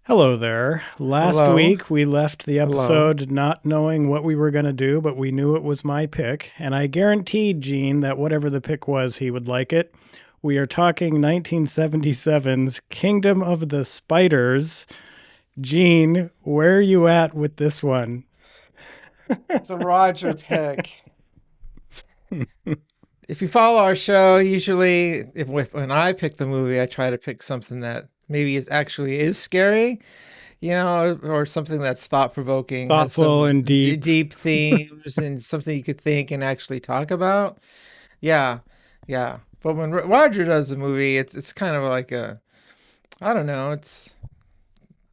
Hello there. Last Hello. week we left the Hello. episode not knowing what we were going to do, but we knew it was my pick. And I guaranteed Gene that whatever the pick was, he would like it. We are talking 1977's Kingdom of the Spiders. Gene, where are you at with this one? It's a Roger pick. If you follow our show, usually when I pick the movie, I try to pick something that maybe is scary, or something that's thought provoking, has Thoughtful some and deep. deep themes and something you could think and actually talk about. Yeah, yeah. But when Roger does a movie, it's kind of like I don't know, it's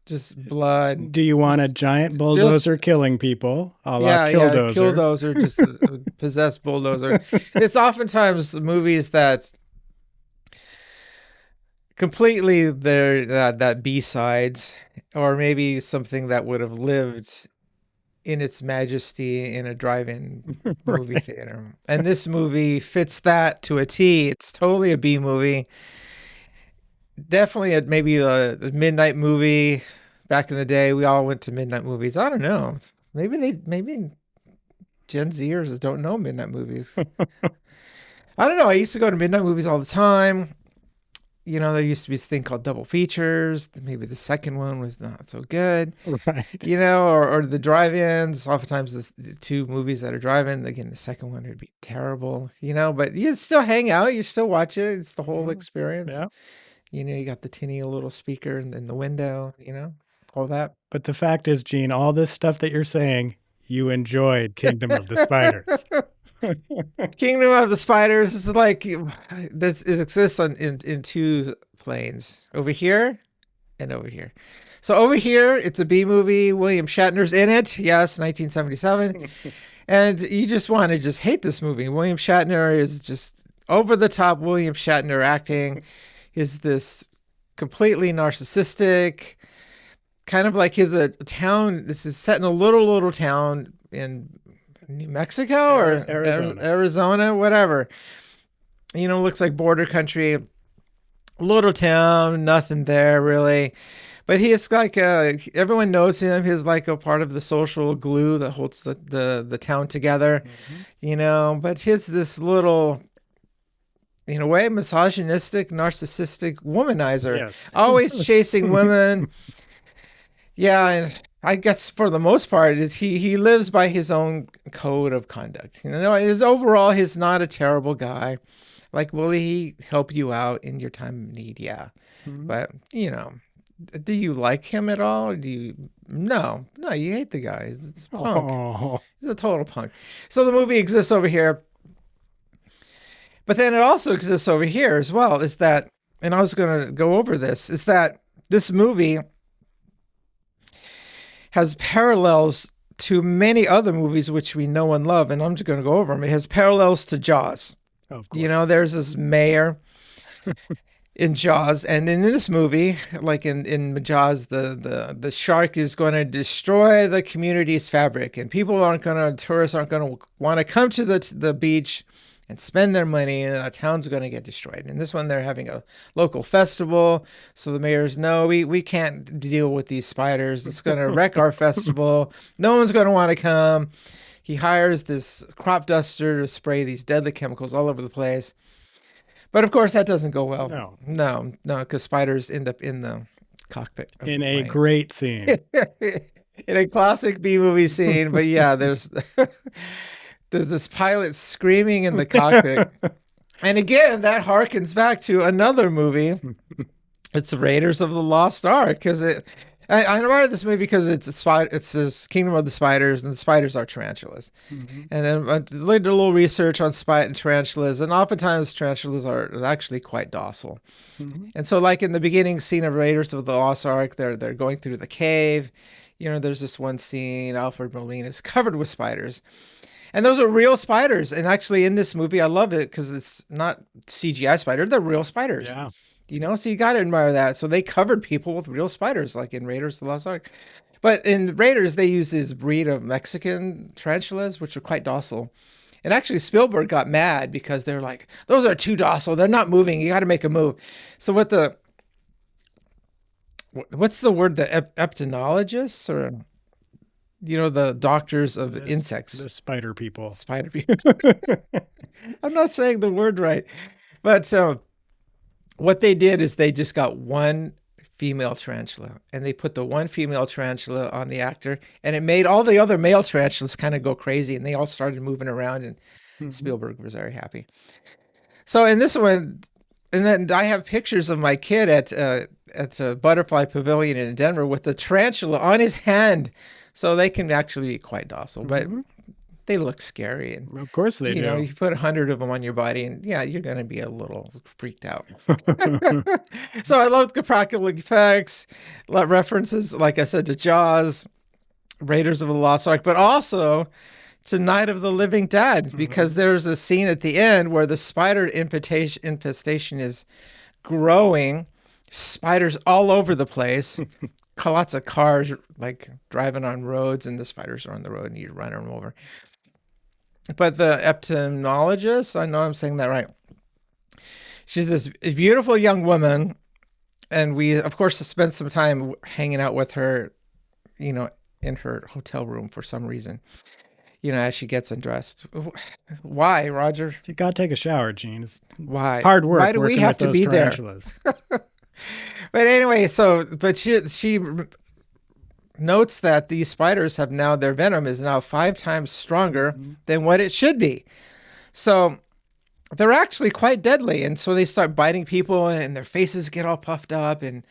just blood. Do you want a Just, giant just bulldozer killing people a la Yeah, Killdozer? Killdozer, just a possessed bulldozer. It's oftentimes the movies that completely that B sides, or maybe something that would have lived in its majesty in a drive-in movie Right. theater. And this movie fits that to a T. It's totally a B movie. Definitely maybe a midnight movie. Back in the day, we all went to midnight movies. I don't know. Maybe Gen Zers don't know midnight movies. I don't know. I used to go to midnight movies all the time. There used to be this thing called double features. Maybe the second one was not so good. Right. Or the drive-ins. Oftentimes, the two movies that are drive-in, again, the second one would be terrible. But you still hang out. You still watch it. It's the whole experience. Yeah. You got the tinny little speaker in the window. All that. But the fact is, Gene, all this stuff that you're saying, you enjoyed Kingdom of the Spiders. Kingdom of the Spiders is like this. It exists in two planes, over here and over here. So over here, it's a B movie. William Shatner's in it. Yes, 1977, and you just want to just hate this movie. William Shatner is just over the top. William Shatner acting is this completely narcissistic, kind of like his a town. This is set in a little town in New Mexico or Arizona. Arizona, whatever. Looks like border country, little town, nothing there really. But he's like everyone knows him. He's like a part of the social glue that holds the town together, Mm-hmm. But he's this little, in a way, misogynistic, narcissistic womanizer, Yes. always chasing women. Yeah, and I guess for the most part, he lives by his own code of conduct. Overall, he's not a terrible guy. Like, will he help you out in your time of need? Yeah, Mhm. but do you like him at all? Or do you? No, no, you hate the guy. He's a punk. Oh, He's a total punk. So the movie exists over here, but then it also exists over here as well. Is that, and I was going to go over this. Is that this movie has parallels to many other movies which we know and love, and I'm just going to go over them. It has parallels to Jaws. of course. There's this mayor in Jaws, and in this movie, like in Jaws, the shark is going to destroy the community's fabric, and tourists aren't going to want to come to the beach and spend their money, and our town's going to get destroyed. And this one, they're having a local festival, so the mayor's, no, we can't deal with these spiders. It's going to wreck our festival. No one's going to want to come. He hires this crop duster to spray these deadly chemicals all over the place. But of course, that doesn't go well. No, No, no, because spiders end up in the cockpit of the in a plane. great scene. In a classic B movie scene, but yeah, there's this pilot screaming in the cockpit. And again, that harkens back to another movie. It's Raiders of the Lost Ark, because I remember this movie because it's this Kingdom of the Spiders, and the spiders are tarantulas. Mhm. And then I did a little research on tarantulas, and oftentimes tarantulas are actually quite docile. Mhm. And so, like in the beginning scene of Raiders of the Lost Ark, they're going through the cave. There's this one scene, Alfred Molina is covered with spiders. And those are real spiders. And actually, in this movie, I love it because it's not CGI spider; they're real spiders. Yeah. So you got to admire that. So they covered people with real spiders, like in Raiders of the Lost Ark. But in Raiders, they use this breed of Mexican tarantulas, which are quite docile. And actually, Spielberg got mad because they're like, those are too docile. They're not moving. You got to make a move. So what what's the word? The epidemiologists, or the doctors of insects, The spider people. spider people. I'm not saying the word right, but what they did is they just got one female tarantula and they put the one female tarantula on the actor, and it made all the other male tarantulas kind of go crazy, and they all started moving around, and Spielberg was very happy. So in this one, and then I have pictures of my kid at a butterfly pavilion in Denver with the tarantula on his hand, so they can actually be quite docile, but they look scary. And of course they do. You put 100 of them on your body, and yeah, you're going to be a little freaked out. So I love the practical effects, references, like I said, to Jaws, Raiders of the Lost Ark, but also to Night of the Living Dead, because there's a scene at the end where the spider infestation is growing, spiders all over the place, lots of cars like driving on roads, and the spiders are on the road and you run them over. But the epidemiologist, I know I'm saying that right, she's this beautiful young woman, and we, of course, spent some time hanging out with her, in her hotel room for some reason, as she gets undressed. Why, Roger? You gotta take a shower, Gene. It's Why? hard work. Why do we have to be tarantulas. there? But anyway, but she notes that these spiders have now, their venom is now 5 times stronger than what it should be. So they're actually quite deadly. And so they start biting people, and their faces get all puffed up, and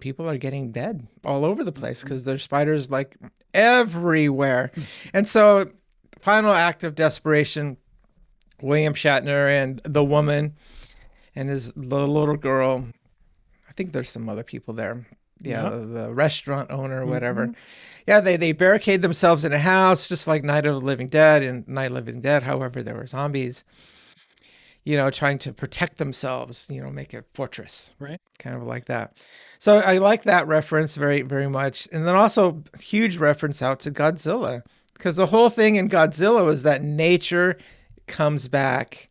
people are getting dead all over the place because there's spiders like everywhere. And so final act of desperation, William Shatner and the woman and the little girl, I think there's some other people there. Yeah, the restaurant owner or whatever. Yeah, they barricade themselves in a house, just like Night of the Living Dead. And Night of the Living Dead, however, there were zombies, trying to protect themselves, make a fortress. Right. Kind of like that. So I like that reference very, very much. And then also huge reference out to Godzilla, because the whole thing in Godzilla was that nature comes back,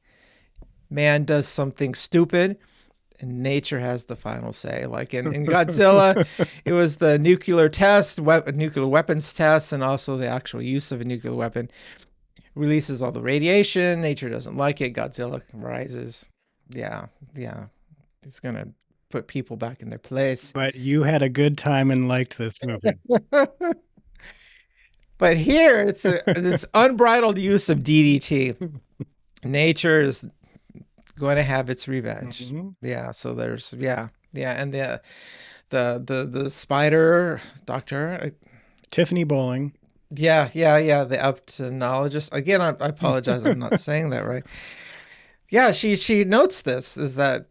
man does something stupid, and nature has the final say. Like in Godzilla, it was the nuclear weapons test, and also the actual use of a nuclear weapon releases all the radiation. Nature doesn't like it. Godzilla rises. Yeah. It's going to put people back in their place. But you had a good time and liked this movie. But here, it's this unbridled use of DDT. Nature is going to have its revenge. Yeah. So there's and the spider doctor, Tiffany Bowling. Yeah. The epidemiologist. Again, I apologize. I'm not saying that right. Yeah, she notes this, is that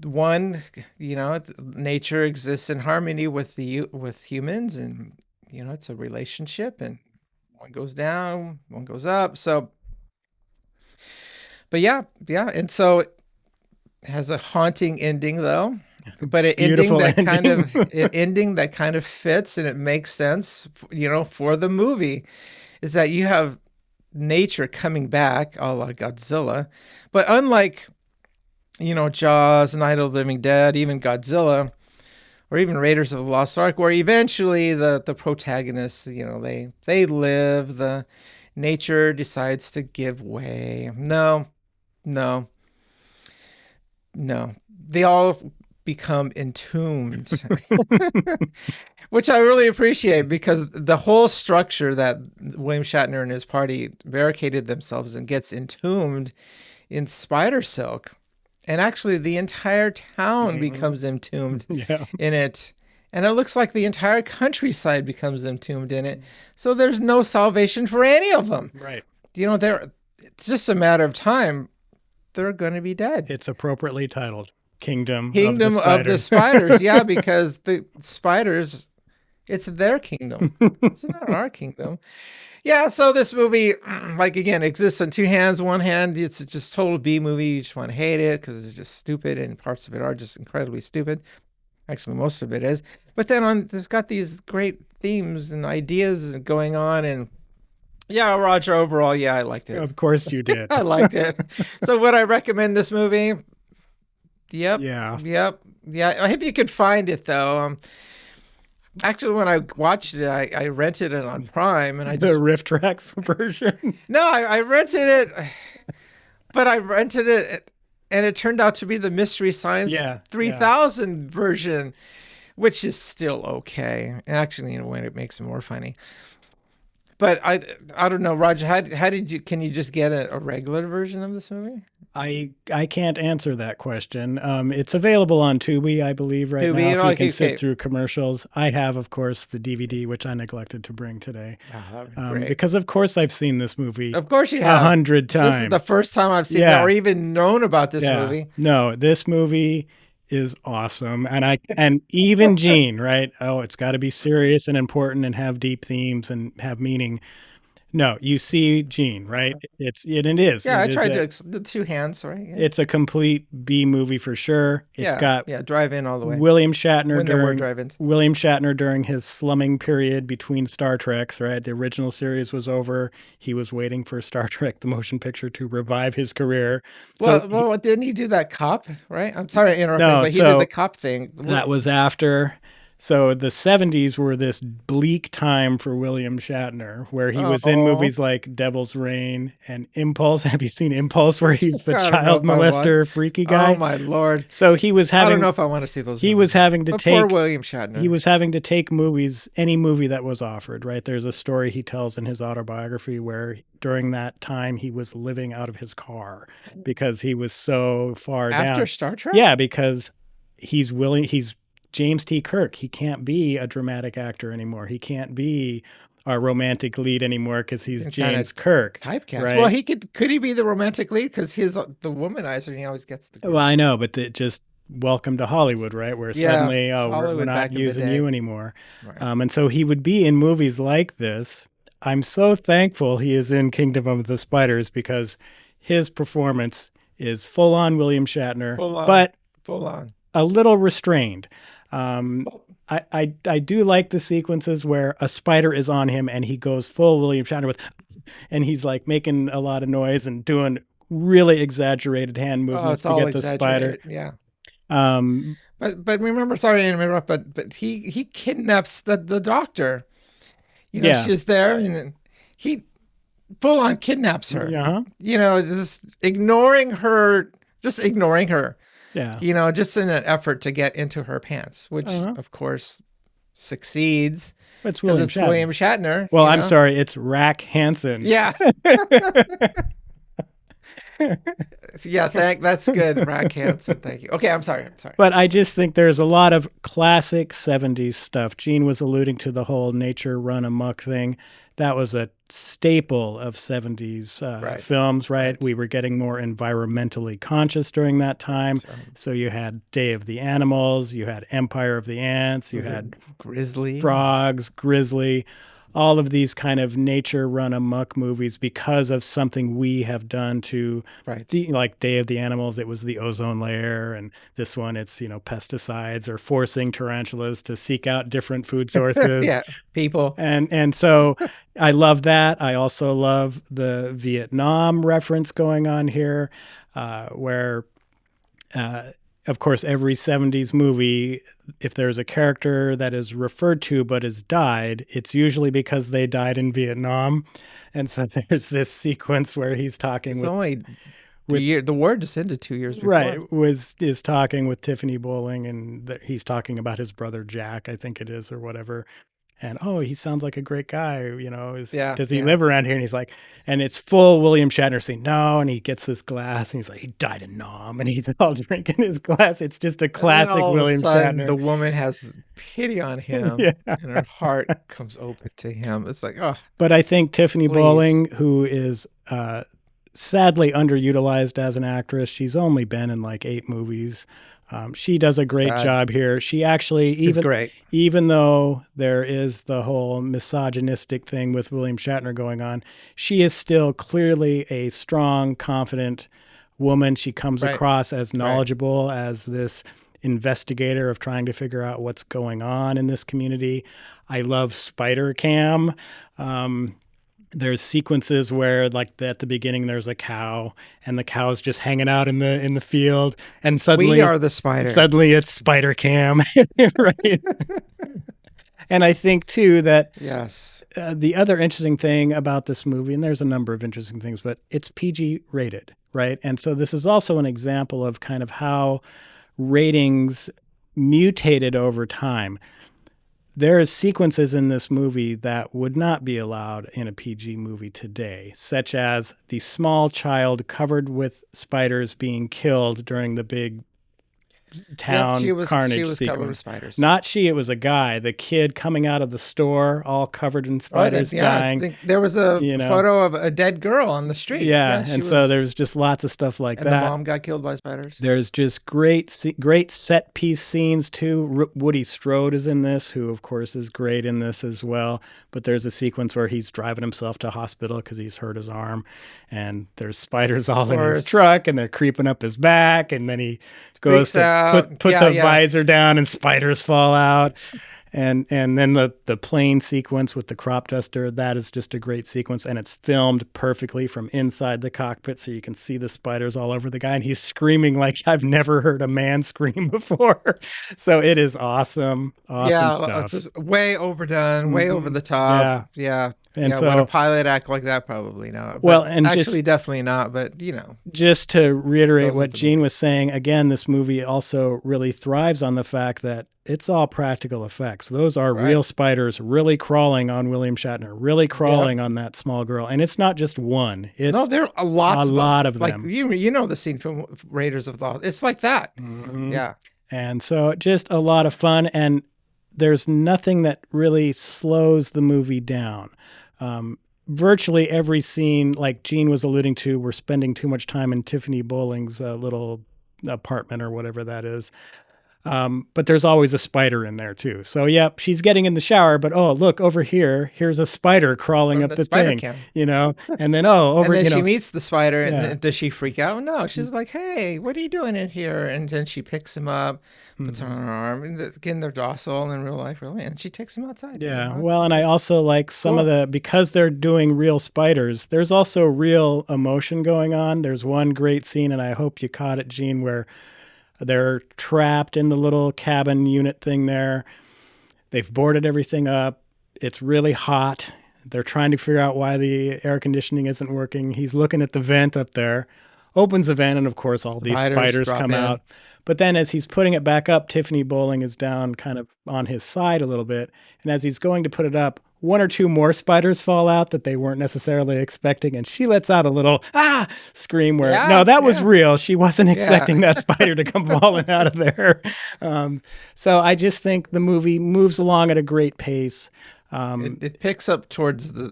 one, nature exists in harmony with humans, and it's a relationship, and one goes down, one goes up. So, but yeah, and so it has a haunting ending though. But an ending that kind of fits, and it makes sense, for the movie, is that you have nature coming back, a la Godzilla. But unlike, Jaws, Night of the Living Dead, even Godzilla, or even Raiders of the Lost Ark, where eventually the protagonists, they live, the nature decides to give way. No. They all become entombed, which I really appreciate, because the whole structure that William Shatner and his party barricaded themselves in gets entombed in spider silk, and actually the entire town becomes entombed in it, and it looks like the entire countryside becomes entombed in it. So there's no salvation for any of them. Right. It's just a matter of time. They're going to be dead. It's appropriately titled Kingdom of the Spiders. Yeah, because the spiders, it's their kingdom. It's not our kingdom. Yeah, so this movie, again, exists on two hands. One hand, it's just total B movie. You just want to hate it because it's just stupid, and parts of it are just incredibly stupid. Actually, most of it is. But then there's got these great themes and ideas going on, and yeah, Roger, overall, yeah, I liked it. Of course you did. I liked it. So would I recommend this movie? Yep. Yeah. Yep. Yeah. I hope you could find it though. Actually, when I watched it, I rented it on Prime, and I The just riff tracks version. no, I rented it, but I rented it, and it turned out to be the Mystery Science Yeah. Yeah. 3000 version, which is still okay. Actually, in a way, it makes it more funny. But I don't know, Roger. How did you? Can you just get a regular version of this movie? I can't answer that question. It's available on Tubi, I believe, right now. Tubi, If you like can sit okay, through commercials, I have, of course, the DVD, which I neglected to bring today, oh, that'd be great. because of course I've seen this movie Of course you a have. hundred This is the times. first time I've seen that or Yeah, even known about this yeah. movie. No, this movie is awesome, and even Gene, right? Oh, it's got to be serious and important and have deep themes and have meaning. No, you see Gene, right? It is. Yeah, It I is tried a to the two hands, right? Yeah. it's a complete B movie for sure. It's Yeah, got yeah, drive in all the way. William Shatner When there were during drive-ins. William Shatner during his slumming period between Star Treks, right? The original series was over. He was waiting for Star Trek the motion picture to revive his career. So Well, didn't he do that cop, right? I'm sorry to interrupt you, no, but he did the so cop thing. that was after. So the 70s were this bleak time for William Shatner where he was in Oh, movies like Devil's Reign and Impulse. Have you seen Impulse where he's the I don't know child if I want. molester freaky Oh guy? my lord. So I don't know if I want to see those he was movies. having to But poor take William he Shatner. was having to take movies, any movie that was offered, right? There's a story he tells in his autobiography where during that time he was living out of his car because he was so far After down. Star Trek? Yeah, because he's James T. Kirk. He can't be a dramatic actor anymore. He can't be a romantic lead anymore because he's Been kinda James Kirk, Typecast. right? Well, he could he be the romantic lead? Because he's the womanizer and he always gets the Well, I know, but it just welcome to Hollywood, right? Where Yeah, suddenly, oh, we're Hollywood not back in the using day. you anymore. Right. And so he would be in movies like this. I'm so thankful he is in Kingdom of the Spiders because his performance is full on William Shatner, Full on. but Full on. a little restrained. I do like the sequences where a spider is on him and he goes full William Shatner and he's like making a lot of noise and doing really exaggerated hand Oh, movements it's to all get the spider. exaggerated. Yeah. Um, But remember, sorry to interrupt, but he kidnaps the doctor. You know, Yeah. she's there and then he full on kidnaps her. yeah, You know, just ignoring her, yeah. you know, just in an effort to get into her pants, which Uh-huh. of course succeeds It's because William it's Shatner. William Shatner. Well, you I'm know? sorry, it's Rack Hansen. Yeah. Yeah, that's good, Rack Hansen. Thank you. Okay, I'm sorry. But I just think there's a lot of classic 70s stuff. Gene was alluding to the whole nature run amok thing. That was a staple of 70s Right. films, right? Right. We were getting more environmentally conscious during that time. So you had Day of the Animals, you had Empire of the Ants, you Was it had Grizzly? Frogs, Grizzly, all of these kind of nature run amok movies because of something we have done to Right. like Day of the Animals, it was the ozone layer, and this one it's pesticides or forcing tarantulas to seek out different food sources. Yeah, people. And so I love that. I also love the Vietnam reference going on here, where of course, every 70s movie, if there's a character that is referred to but has died, it's usually because they died in Vietnam. And so there's this sequence where he's talking It's with only the war just ended 2 years before. right is talking with Tiffany Bowling, and he's talking about his brother Jack, I think it is, or whatever. And oh, he sounds like a great guy, Yeah, does he yeah. live around here? And he's like, and it's full William Shatner saying no, and he gets this glass and he's like, he died in Nam, and he's all drinking his glass. It's just a And then classic all of a William sudden, Shatner. the woman has pity on him, Yeah. and her heart comes open to him. It's like, oh, But I think Tiffany Please. Bowling, who is sadly underutilized as an actress, she's only been in like 8 movies. She does a great Sad. job here. She actually, She's great. even though there is the whole misogynistic thing with William Shatner going on, she is still clearly a strong, confident woman. She comes Right. across as knowledgeable as this investigator of trying to figure out what's going on in this community. I love Spider Cam. There's sequences where, like at the beginning, there's a cow, and the cow's just hanging out in the field, and We suddenly are the spider. suddenly it's Spider Cam, right? And I think too that Yes. the other interesting thing about this movie, and there's a number of interesting things, but it's PG rated, right? And so this is also an example of kind of how ratings mutated over time. There is sequences in this movie that would not be allowed in a PG movie today, such as the small child covered with spiders being killed during the big Yep, town she carnage was covered with sequence. spiders. Not she, it was a guy. The kid coming out of the store, all covered in Oh, spiders, yeah. I dying. think there was a You know, photo of a dead girl on the street. yeah. Yeah, she And so was, there's just lots of stuff like and the that. mom got killed by spiders. There's just great set piece scenes too. Woody Strode is in this, who of course is great in this as well. But there's a sequence where he's driving himself to hospital because he's hurt his arm, and there's spiders all in his truck, and they're creeping up his back, and then he goes Freaks to out. put Yeah, the visor down, and spiders fall out. And then the plane sequence with the crop duster, that is just a great sequence, and it's filmed perfectly from inside the cockpit, so you can see the spiders all over the guy, and he's screaming like I've never heard a man scream before. So it is awesome stuff. It's just way overdone, way over the top. Yeah. And so, would a pilot act like that? Probably not. Well, but and actually, definitely not. But just to reiterate what Gene was saying again, this movie also really thrives on the fact that it's all practical effects. Those are real spiders really crawling on William Shatner, really crawling on that small girl. And it's not just one. It's there are a lot of them. Like you know the scene from Raiders of the Lost. It's like that. Mm-hmm. Yeah. And so just a lot of fun. And there's nothing that really slows the movie down. Virtually every scene, like Gene was alluding to, we're spending too much time in Tiffany Bowling's little apartment or whatever that is. But there's always a spider in there too. So yep, she's getting in the shower, but oh look over here, here's a spider crawling up the thing, cam. And then over, and then she meets the spider, Yeah. and does she freak out? No, she's like, "Hey, what are you doing in here?" And then she picks him up, puts him on her arm, and again they're docile in real life, really, and she takes him outside. Yeah, well, and I also like some of because they're doing real spiders. There's also real emotion going on. There's one great scene, and I hope you caught it, Gene, where they're trapped in the little cabin unit thing there. They've boarded everything up. It's really hot. They're trying to figure out why the air conditioning isn't working. He's looking at the vent up there, opens the vent, and of course all these spiders come out. But then as he's putting it back up, Tiffany Bowling is down kind of on his side a little bit. And as he's going to put it up, one or two more spiders fall out that they weren't necessarily expecting. And she lets out a little, scream where, no, that was real. She wasn't expecting that spider to come falling out of there. So I just think the movie moves along at a great pace. It picks up towards the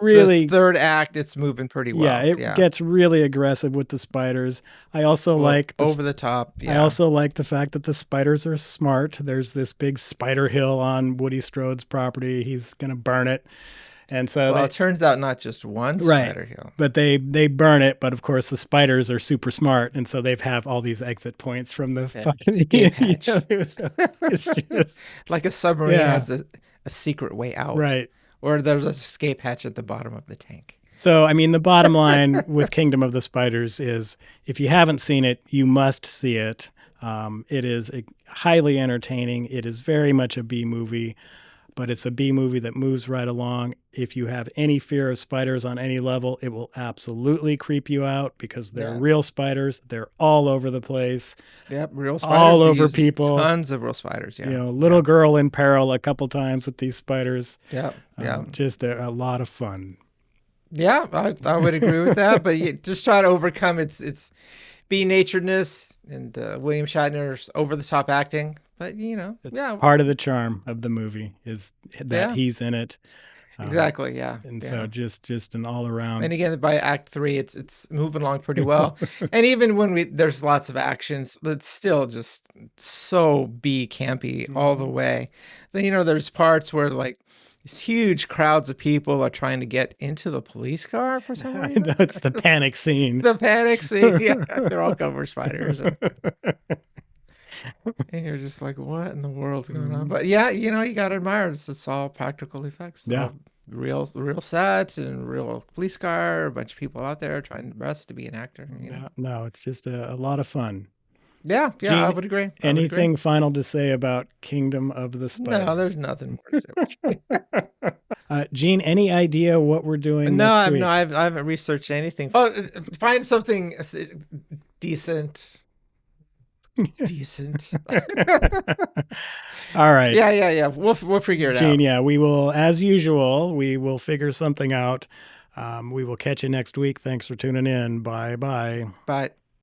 really third act. It's moving pretty well. Yeah, it gets really aggressive with the spiders. I also like over the top. Yeah. I also like the fact that the spiders are smart. There's this big spider hill on Woody Strode's property. He's gonna burn it, and so it turns out not just one spider hill, but they burn it. But of course, the spiders are super smart, and so they have all these exit points from the escape hatch. It's just like a submarine has a secret way out, right? Or there's a escape hatch at the bottom of the tank. So, I mean, the bottom line with Kingdom of the Spiders is if you haven't seen it, you must see it. It is highly entertaining. It is very much a B movie, but it's a B movie that moves right along. If you have any fear of spiders on any level, it will absolutely creep you out because they're real spiders. They're all over the place. Yep, real spiders. All over people. Tons of real spiders, little girl in peril a couple times with these spiders. Yeah, just a lot of fun. Yeah, I would agree with that, but you just try to overcome its B-naturedness and William Shatner's over-the-top acting. But, part of the charm of the movie is that he's in it. Exactly, yeah. And so just an all-around. And again, by Act 3, it's moving along pretty well. And even when there's lots of actions, it's still just so B-campy all the way. Then, there's parts where, like, these huge crowds of people are trying to get into the police car for some reason. I know, it's the panic scene. The panic scene, yeah. They're all covered spiders. And you're just like, what in the world's going on? But yeah, you got to admire it's all practical effects. Yeah. real set and real police car, a bunch of people out there trying their best to be an actor. No, no, it's just a lot of fun. Yeah, yeah, I Gene, would agree. I would agree. anything final to say about Kingdom of the No, there's Spiders? nothing more to say. Gene, any idea what we're doing No, next I've no, week? I haven't researched anything. Oh, find something decent. Decent. All right, Yeah, yeah, yeah. We'll figure it Gene. out. Yeah, we will, as usual, we will figure something out. We will catch you next week. Thanks for tuning in. Bye bye. But